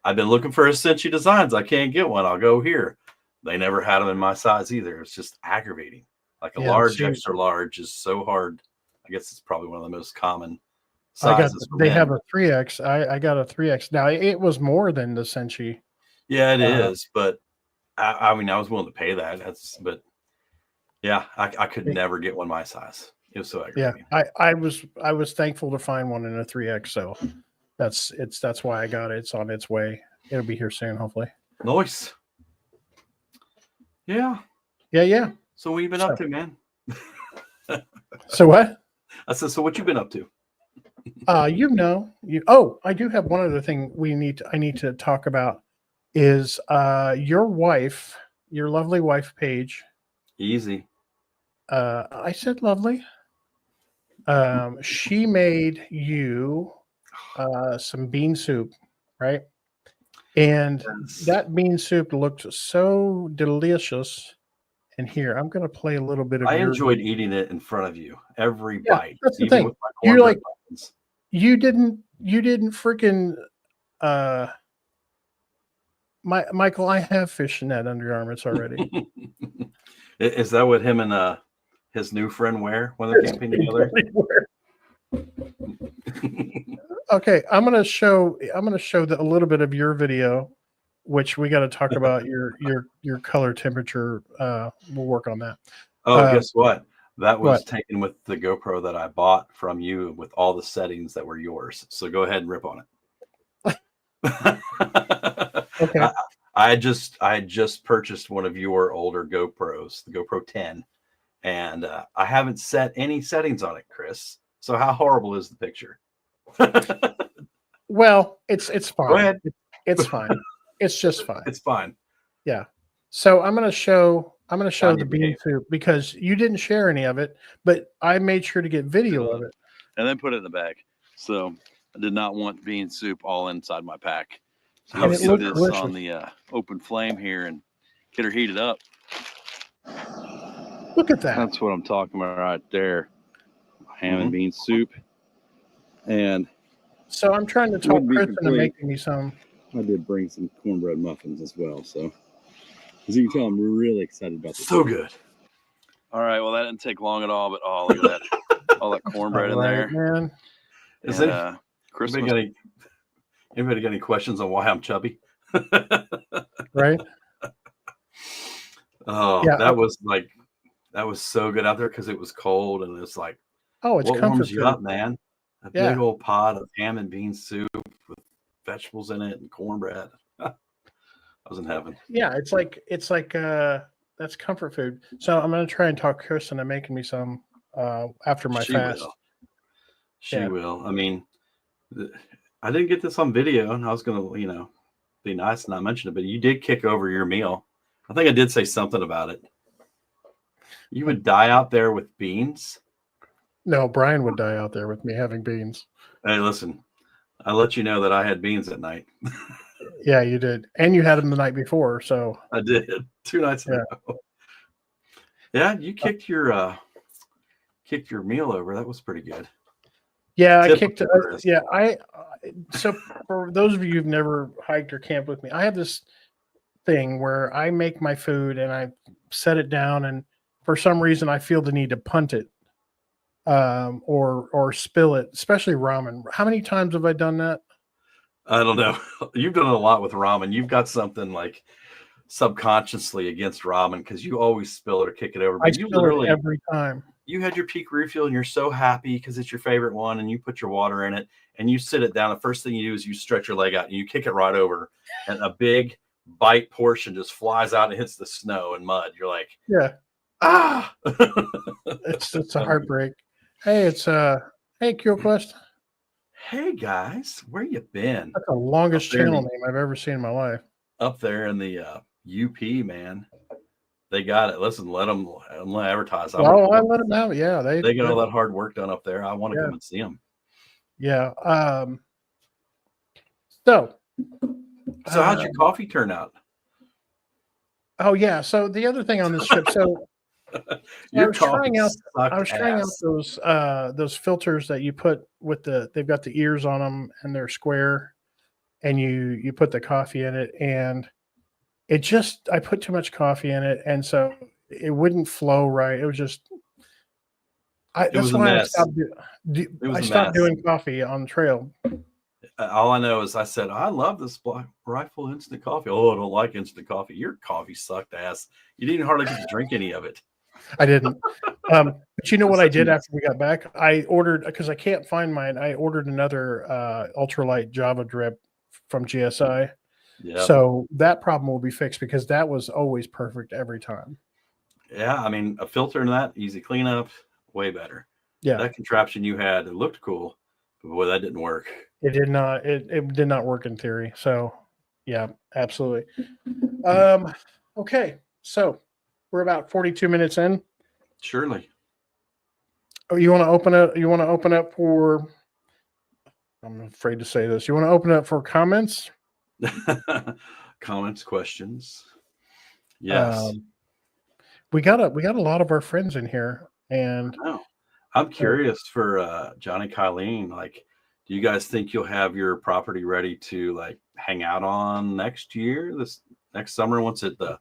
I've been looking for Essentia designs. I can't get one. I'll go here. They never had them in my size either. It's just aggravating. Like a Yeah, large, see, extra large is so hard. I guess it's probably one of the most common I got sizes for they have men. a 3X. I got a 3X. Now it was more than the Senshi. Yeah, it Uh, is. But I mean, I was willing to pay that. But yeah, I could never get one my size. It was so yeah, aggravating. I was thankful to find one in a 3X. So that's why I got it. It's on its way. It'll be here soon, hopefully. Nice. Yeah. Yeah. So what you been up to, man? So what? I said, so what you been up to? I do have one other thing I need to talk about is your wife, your lovely wife Paige. Easy. I said lovely. She made you some bean soup, right? And that bean soup looked so delicious. And here, I'm going to play a little bit of I your. enjoyed eating it in front of you every Yeah, bite, that's the even thing. with my You're cornbread like buttons. you didn't freaking Michael. I have fishnet undergarments already. Is that what him and his new friend wear when they're camping together? Okay, I'm gonna show a little bit of your video, which we got to talk about your color temperature. We'll work on that. Oh, guess what? That was What? taken with the GoPro that I bought from you with all the settings that were yours. So go ahead and rip on it. Okay. I had just purchased one of your older GoPros, the GoPro 10, and I haven't set any settings on it, Chris. So how horrible is the picture? Well, it's fine. Go ahead. It's fine. It's just fine. It's fine. Yeah. So I'm gonna show Johnny the bean behave. soup because you didn't share any of it, but I made sure to get video of it. And then put it in the bag. So I did not want bean soup all inside my pack. So And let's it get looked this delicious. on the open flame here and get her heated up. Look at that. That's what I'm talking about right there. Ham Mhm. and bean soup. And So I'm trying to talk Wouldn't be Chris into complete. making me some. I did bring some cornbread muffins as well. So as you can tell, I'm really excited about this. So good. All right. Well, that didn't take long at all, but oh, look at that. All that cornbread in there. Man. Is And, it? Christmas. Anybody got any questions on why I'm chubby? Right? Oh, Yeah. that was so good out there because it was cold and it's like, Oh, it's what comfort warms you food. up, man? A Yeah. big old pot of ham and bean soup with vegetables in it and cornbread. I was in heaven. Yeah, it's like that's comfort food. So I'm gonna try and talk Chris into making me some after my She fast. will. She Yeah. will. I mean, I didn't get this on video, and I was gonna, be nice and not mention it, but you did kick over your meal. I think I did say something about it. You would die out there with beans. No, Brian would die out there with me having beans. Hey, listen, I let you know that I had beans at night. Yeah, you did, and you had them the night before. So I did 2 nights in yeah, a row. Yeah, you kicked your meal over. That was pretty good. yeah, I kicked. Typical Chris. Yeah, so for those of you who've never hiked or camped with me, I have this thing where I make my food and I set it down, and for some reason I feel the need to punt it, or spill it, especially ramen. How many times have I done that? I don't know. You've done a lot with ramen. You've got something like subconsciously against ramen because you always spill it or kick it over. I But you spill it literally, every time. you had your peak refill and you're so happy because it's your favorite one and you put your water in it and you sit it down. The first thing you do is you stretch your leg out and you kick it right over, and a big bite portion just flies out and hits the snow and mud. You're like, Yeah, ah. it's a heartbreak. Hey, hey, QQuest. Hey guys, where you been? That's the longest there in channel the- name I've ever seen in my life. Up there in the UP, man. They got it. Listen, let them advertise. Well, I let them out. Yeah, They get all that hard work done up there. I want to Yeah. come and see them. Yeah. So how'd your coffee turn out? oh yeah. So the other thing on this trip, so Your was trying coffee out- sucked I was trying out ass. those filters that you put with they've got the ears on them and they're square, and you put the coffee in it, and I put too much coffee in it, and so it wouldn't flow right. It was just It that's was a why mess. It was I a stopped mess. doing coffee on the trail. All I know is I said, I love this Black Rifle instant coffee. Oh, I don't like instant coffee. Your coffee sucked ass. You didn't hardly get to drink any of it. I didn't. But you know what I Such a did mess. after we got back? I ordered, because I can't find mine. I ordered another ultralight Java drip from GSI. Yeah. So that problem will be fixed because that was always perfect every time. Yeah. I mean, a filter in that, easy cleanup, way better. Yeah. That contraption you had, it looked cool, but boy, that didn't work. It did not. It did not work in theory. So, yeah, absolutely. Okay, so we're about 42 minutes in. Surely. Oh, you want to open up? You want to open up for? I'm afraid to say this. You want to open up for comments? Comments, questions. Yes. We got a lot of our friends in here, and I'm curious for Johnny Kylene. Like, do you guys think you'll have your property ready to like hang out on next year, this next summer, once the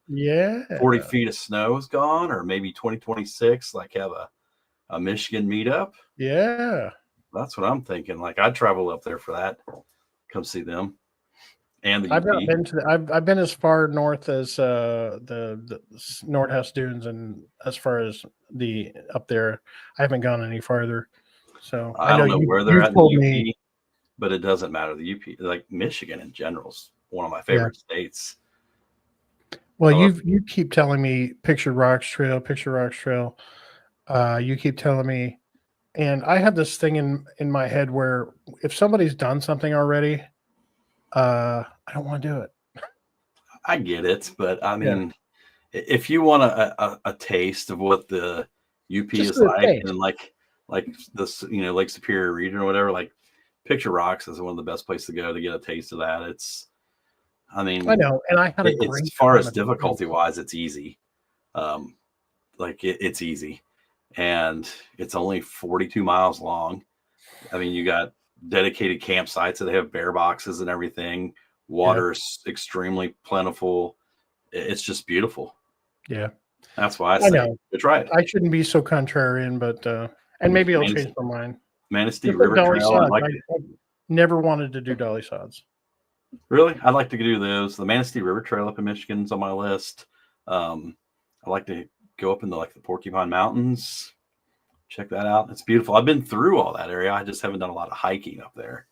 40 feet of snow is gone, or maybe 2026, like have a Michigan meetup? Yeah, That's what I'm thinking. Like, I'd travel up there for that. Come see them. And the I've UP. not been to. I've been as far north as the Nordhaus Dunes, and as far as the up there, I haven't gone any farther. So I don't know where they're at in told the UP, me, but it doesn't matter. The UP, like Michigan in general, is one of my favorite states. Well, you keep telling me Picture Rocks Trail. You keep telling me, and I have this thing in my head where if somebody's done something already, I don't want to do it. I get it, but I mean, if you want a taste of what the UP is like, and like this, Lake Superior region or whatever, like Picture Rocks is one of the best places to go to get a taste of that. I know, and I had it's as far as difficulty wise, it's easy. It's easy, and it's only 42 miles long. I mean, you got dedicated campsites that have bear boxes and everything. Water's extremely plentiful. It's just beautiful. Yeah, that's why I say try it. I shouldn't be so contrarian, but and maybe I'll change my mind. Manistee River Trail. I never wanted to do dolly sods. Really, I'd like to do those. The Manistee River Trail up in Michigan's on my list. I like to go up into the Porcupine Mountains. Check that out. It's beautiful. I've been through all that area. I just haven't done a lot of hiking up there.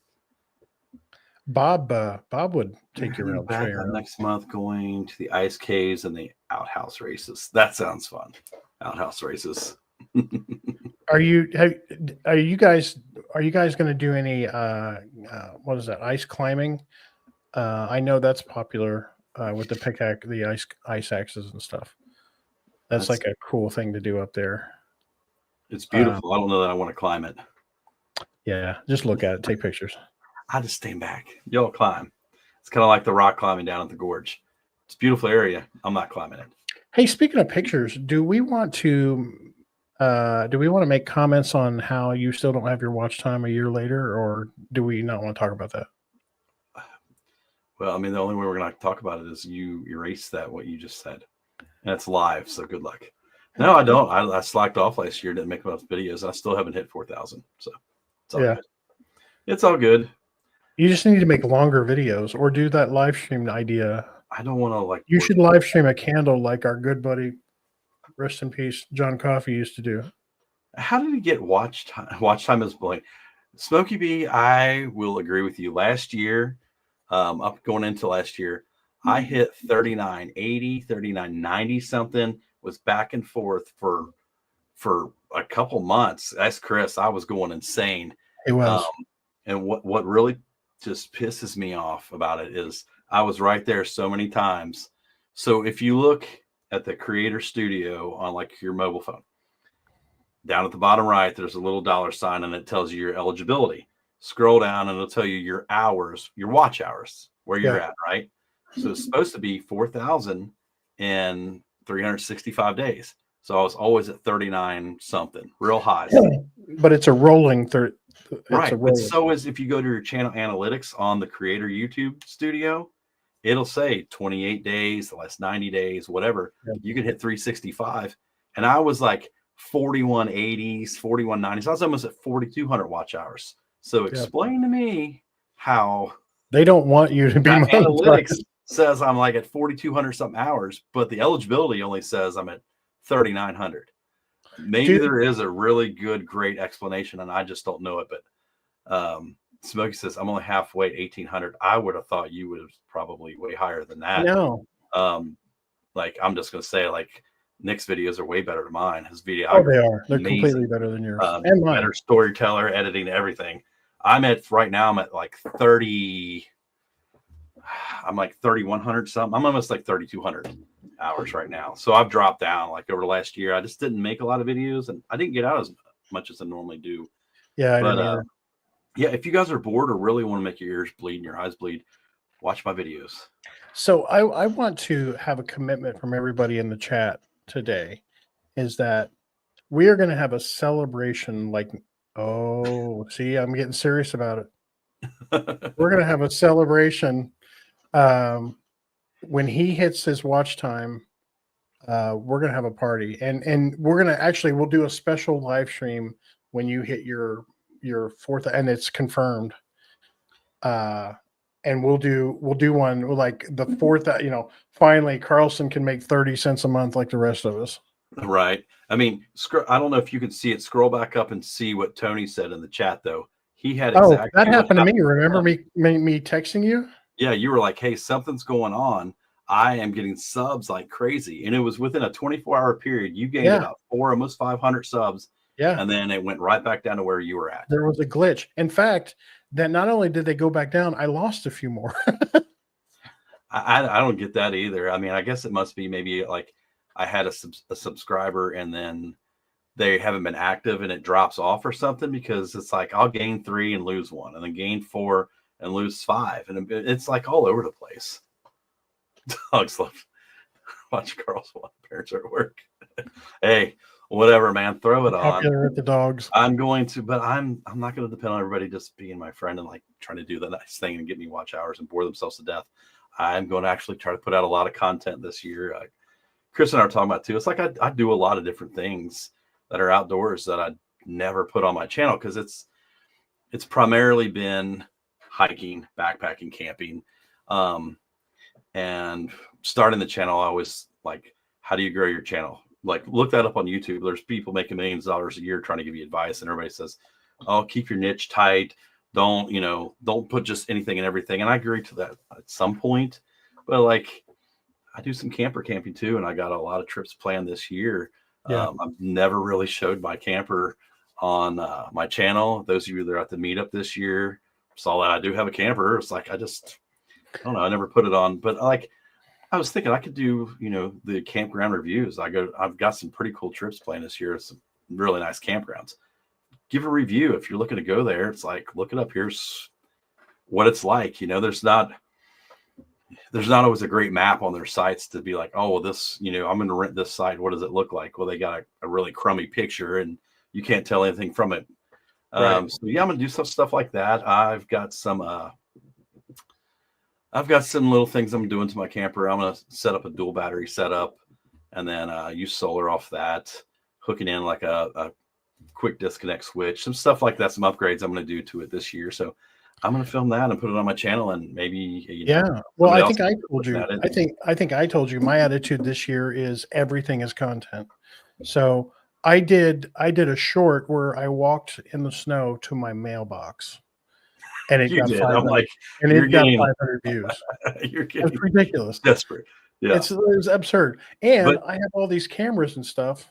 Bob would take you around back next month, going to the ice caves and the outhouse races. That sounds fun. Outhouse races. Are you guys going to do any what is that, ice climbing? I know that's popular with the pickaxe, the ice axes and stuff. That's like a cool thing to do up there. It's beautiful. I don't know that I want to climb it. Yeah, just look at it, take pictures. I just stand back. Y'all climb. It's kind of like the rock climbing down at the gorge. It's a beautiful area. I'm not climbing it. Hey, speaking of pictures, do we want to make comments on how you still don't have your watch time a year later, or do we not want to talk about that? Well, I mean, the only way we're going to talk about it is you erase what you just said. And it's live, so good luck. No, I don't. I slacked off last year, didn't make enough videos. I still haven't hit 4,000. So it's all good. It's all good. You just need to make longer videos or do that live stream idea. I don't want to You should live stream a candle like our good buddy, rest in peace, John Coffey used to do. How did he get watch time? Watch time is blank. Smokey B, I will agree with you. Last year, up going into last year, I hit 3980, 3990 something, was back and forth for a couple months. That's Chris. I was going insane. It was. And what really just pisses me off about it is I was right there so many times. So if you look at the creator studio on like your mobile phone, down at the bottom right, there's a little dollar sign and it tells you your eligibility. Scroll down and it'll tell you your hours, your watch hours, where you're at, right? So it's supposed to be 4,000 in 365 days. So I was always at 39 something, real high. But it's a rolling right. But so is if you go to your channel analytics on the creator YouTube studio, it'll say 28 days, the last 90 days, whatever. Yeah. You can hit 365. And I was like 4180s, 4190s. I was almost at 4,200 watch hours. So explain to me how they don't want you to be analytics says I'm like at 4,200 something hours, but the eligibility only says I'm at 3,900. Maybe there is a really good, great explanation, and I just don't know it. But Smokey says I'm only halfway at 1,800. I would have thought you was probably way higher than that. No, like I'm just gonna say, like Nick's videos are way better than mine. His video, they are. They're completely better than yours. And mine. Better storyteller, editing, everything. I'm at like 30. I'm like 3,100 something. I'm almost like 3,200 hours right now. So I've dropped down like over the last year. I just didn't make a lot of videos and I didn't get out as much as I normally do. Yeah. But yeah, if you guys are bored or really want to make your ears bleed and your eyes bleed, watch my videos. So I want to have a commitment from everybody in the chat today is that we are going to have a celebration. Like, oh, see, I'm getting serious about it. We're going to have a celebration. When he hits his watch time, we're going to have a party and we're going to we'll do a special live stream when you hit your fourth, and it's confirmed. And we'll do one like the fourth, finally Carlson can make 30 cents a month like the rest of us. Right. I mean, I don't know if you can see it. Scroll back up and see what Tony said in the chat, though. He had exactly that happened to me. Remember me texting you? Yeah, you were like, hey, something's going on. I am getting subs like crazy. And it was within a 24-hour period. You gained about almost 500 subs. Yeah. And then it went right back down to where you were at. There was a glitch. In fact, that not only did they go back down, I lost a few more. I don't get that either. I mean, I guess it must be maybe like I had a subscriber and then they haven't been active and it drops off or something, because it's like I'll gain 3 and lose 1 and then gain 4 and lose 5. And it's like all over the place. Dogs love watch Carlson while parents are at work. Hey, whatever, man, throw it on. Popular with the dogs. I'm going to, but I'm not going to depend on everybody just being my friend and like trying to do the nice thing and get me watch hours and bore themselves to death. I'm going to actually try to put out a lot of content this year. Chris and I are talking about too. It's like I do a lot of different things that are outdoors that I never put on my channel because it's primarily been hiking, backpacking, camping, and starting the channel. I was like, how do you grow your channel? Like, look that up on YouTube. There's people making millions of dollars a year trying to give you advice, and everybody says, "Oh, keep your niche tight. Don't put just anything and everything." And I agree to that at some point, but like, I do some camper camping too, and I got a lot of trips planned this year. Yeah. I've never really showed my camper on my channel. Those of you that are at the meetup this year saw that I do have a camper. It's like I don't know. I never put it on, but like I was thinking I could do the campground reviews. I've got some pretty cool trips planned this year. Some really nice campgrounds. Give a review if you're looking to go there. It's like look it up. Here's what it's like. There's not. there's not always a great map on their sites to be like, oh, well, this, you know, I'm going to rent this site. What does it look like? Well, they got a really crummy picture and you can't tell anything from it. Right. So yeah, I'm going to do some stuff like that. I've got some little things I'm doing to my camper. I'm going to set up a dual battery setup and then use solar off that, hooking in like a quick disconnect switch, some stuff like that, some upgrades I'm going to do to it this year. So I'm going to film that and put it on my channel, and maybe, you know, Yeah. Well, I think I told looking you. at it. I think I told you my attitude this year is everything is content. So I did a short where I walked in the snow to my mailbox, and it You got did. 500. I'm like, And you're it got getting 500 views. you're It's getting ridiculous. desperate. Yeah. It was absurd. And But I have all these cameras and stuff.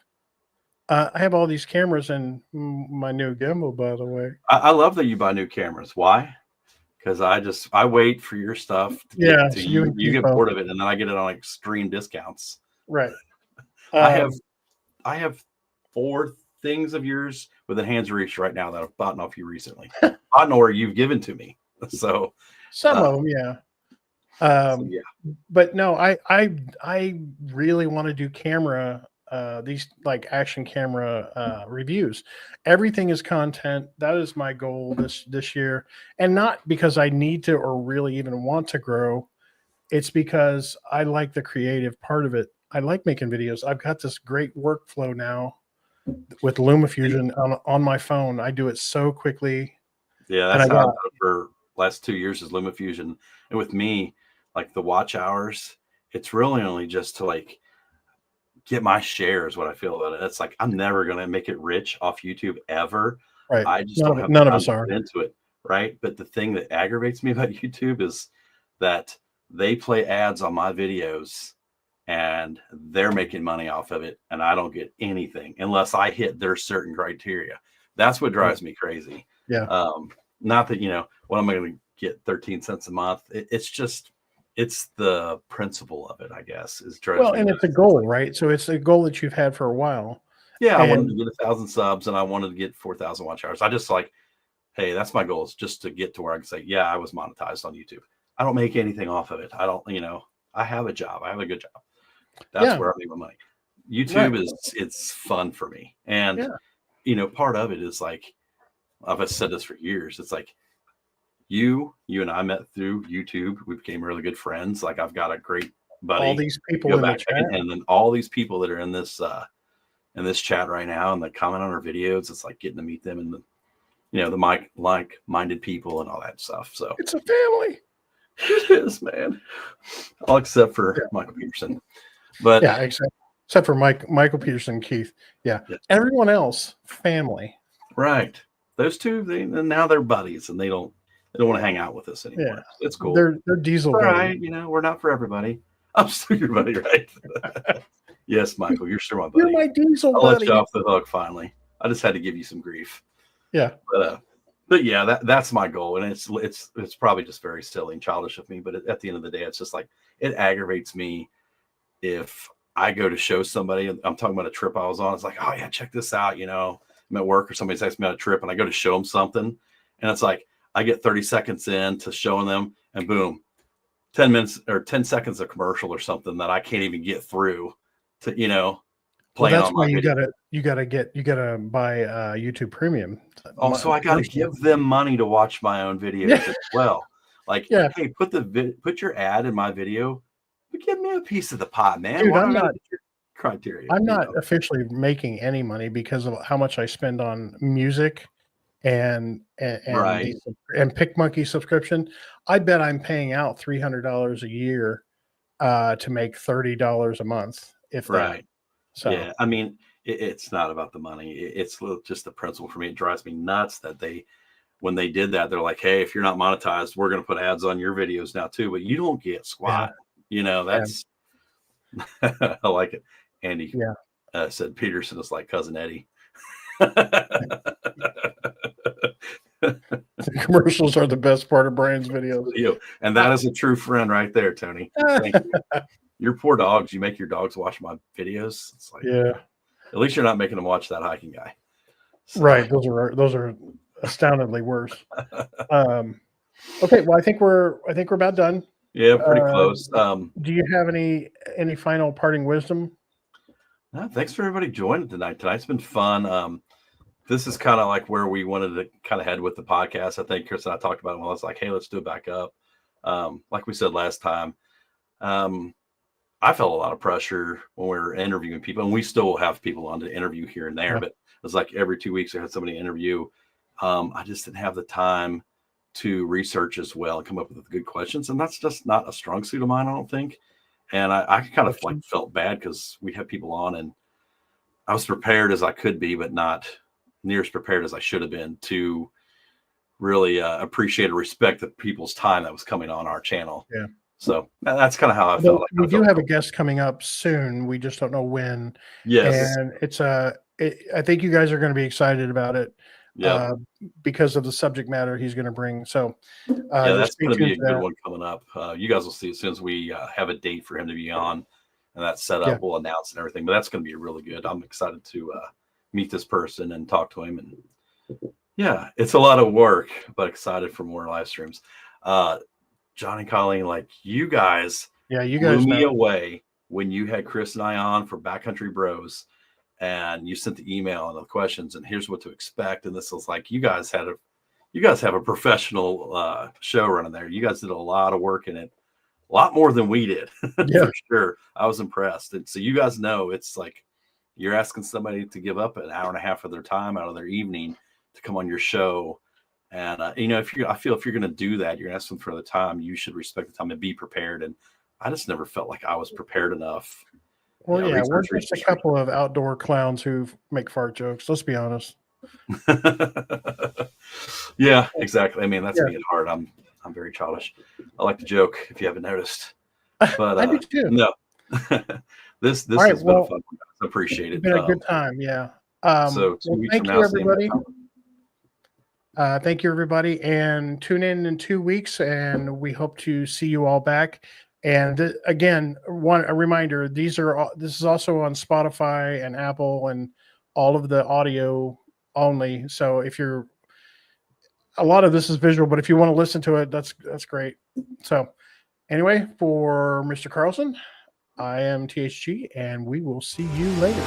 I have all these cameras and my new gimbal, by the way. I love that you buy new cameras. Why? Because I wait for your stuff to get Yeah, to so you. and You Keith get both. bored of it, and then I get it on extreme discounts. Right. I have 4 things of yours within hands reach right now that I've bought off you recently. I know where you've given to me. So some of them, yeah. so yeah. But no, I really want to do camera these like action camera reviews. Everything is content. That is my goal this year, and not because I need to or really even want to grow. It's because I like the creative part of it. I like making videos. I've got this great workflow now with LumaFusion on my phone. I do it so quickly. Yeah, And that's I how I've got done it for last 2 years is LumaFusion. And with me, like the watch hours, it's really only just to like get my share is what I feel about it. It's like I'm never gonna make it rich off YouTube ever. right. I just don't have None of time us to are. put into it, right? But the thing that aggravates me about YouTube is that they play ads on my videos and they're making money off of it, and I don't get anything unless I hit their certain criteria. That's what drives me crazy. Yeah. Not that, you know, what am I going to get 13 cents a month? It's the principle of it, I guess, is drives Well, me and nuts. it's a goal, right? So it's a goal that you've had for a while. Yeah, I wanted And to get 1,000 subs and I wanted to get 4,000 watch hours. I just like, hey, that's my goal, is just to get to where I can say, yeah, I was monetized on YouTube. I don't make anything off of it. I don't, you know, I have a job. I have a good job. That's yeah, where I make my money. YouTube right. it's fun for me. And, Yeah. you know, part of it is like, I've said this for years. It's like you and I met through YouTube. We became really good friends. Like I've got a great buddy. All these people Go in the back chat. and then all these people that are in this chat right now and that comment on our videos, it's like getting to meet them and the, you know, the like-minded people and all that stuff. So It's a family. it is, man. All except for Michael Peterson. But Yeah, except for Michael Peterson, Keith. Yeah. Everyone else, family. right. Those two, now they're buddies and they don't want to hang out with us anymore. Yeah. It's cool. They're diesel all buddies. right. You know, we're not for everybody. I'm still your buddy, right? Yes, Michael, you're still my buddy. You're my diesel I'll buddy. let you off the hook finally. I just had to give you some grief. Yeah. But yeah, that's my goal. And it's probably just very silly and childish of me. But at the end of the day, it's just like, it aggravates me if I go to show somebody, I'm talking about a trip I was on. It's like, oh yeah, check this out. You know, I'm at work or somebody's asking me on a trip and I go to show them something. And it's like, I get 30 seconds in to showing them and boom, 10 minutes or 10 seconds of commercial or something that I can't even get through to, you know, playing Well, that's on why my video. you gotta buy YouTube Premium. Also, I got to give them money to watch my own videos as well. Like, hey, put your ad in my video, but give me a piece of the pie, man. Dude, Why don't I get your criteria? I'm not officially making any money because of how much I spend on music and Right. and PicMonkey subscription. I bet I'm paying out $300 a year to make $30 a month, if that. Right. So yeah, I mean, it's not about the money. It's just the principle for me. It drives me nuts that when they did that, they're like, hey, if you're not monetized, we're going to put ads on your videos now too, but you don't get squat. You know, that's I like it. Andy said Peterson is like cousin Eddie. The commercials are the best part of Brian's videos. And that is a true friend right there, Tony. Thank you. Your poor dogs. You make your dogs watch my videos. It's like, at least you're not making them watch that hiking guy. So. Right. Those are astoundingly worse. Okay. Well, I think we're about done. Yeah, pretty close. Do you have any final parting wisdom? No, thanks for everybody joining tonight. Tonight's been fun. This is kind of like where we wanted to kind of head with the podcast. I think Chris and I talked about it when I was like, hey, let's do it back up. Like we said last time, I felt a lot of pressure when we were interviewing people, and we still have people on to interview here and there, Yeah. but it was like every 2 weeks I had somebody interview. I just didn't have the time to research as well and come up with good questions. And that's just not a strong suit of mine, I don't think. And I kind of like felt bad because we had people on and I was prepared as I could be, but not near as prepared as I should have been to really appreciate and respect the people's time that was coming on our channel. Yeah. So that's kind of how I Although felt. Like we do have a guest coming up soon. We just don't know when. Yes. And it's I think you guys are going to be excited about it. Yeah. Because of the subject matter he's going to bring. So yeah, that's going to be a good one coming up. You guys will see as soon as we have a date for him to be on and that's set up, Yeah. we'll announce and everything, but that's going to be really good. I'm excited to meet this person and talk to him. And yeah, it's a lot of work, but excited for more live streams. John and Colleen, like you guys blew me away when you had Chris and I on for Backcountry Bros and you sent the email and the questions and here's what to expect. And this was like, you guys have a professional show running there. You guys did a lot of work in it, a lot more than we did. For sure. I was impressed. And so you guys know it's like you're asking somebody to give up an hour and a half of their time out of their evening to come on your show. And I feel if you're going to do that, you're asking for the time, you should respect the time and be prepared. And I just never felt like I was prepared enough. Well, we're just a couple of outdoor clowns who make fart jokes. Let's be honest. Yeah, exactly. I mean, that's being hard. I'm very childish. I like to joke if you haven't noticed, but I do too. No, this has been a fun one. I appreciate it. It's been a good time. Yeah. So 2 weeks thank from you, now, everybody. Thank you, everybody. And tune in 2 weeks and we hope to see you all back. And again, a reminder, this is also on Spotify and Apple and all of the audio only. So a lot of this is visual, but if you want to listen to it, that's great. So anyway, for Mr. Carlson, I am THG and we will see you later.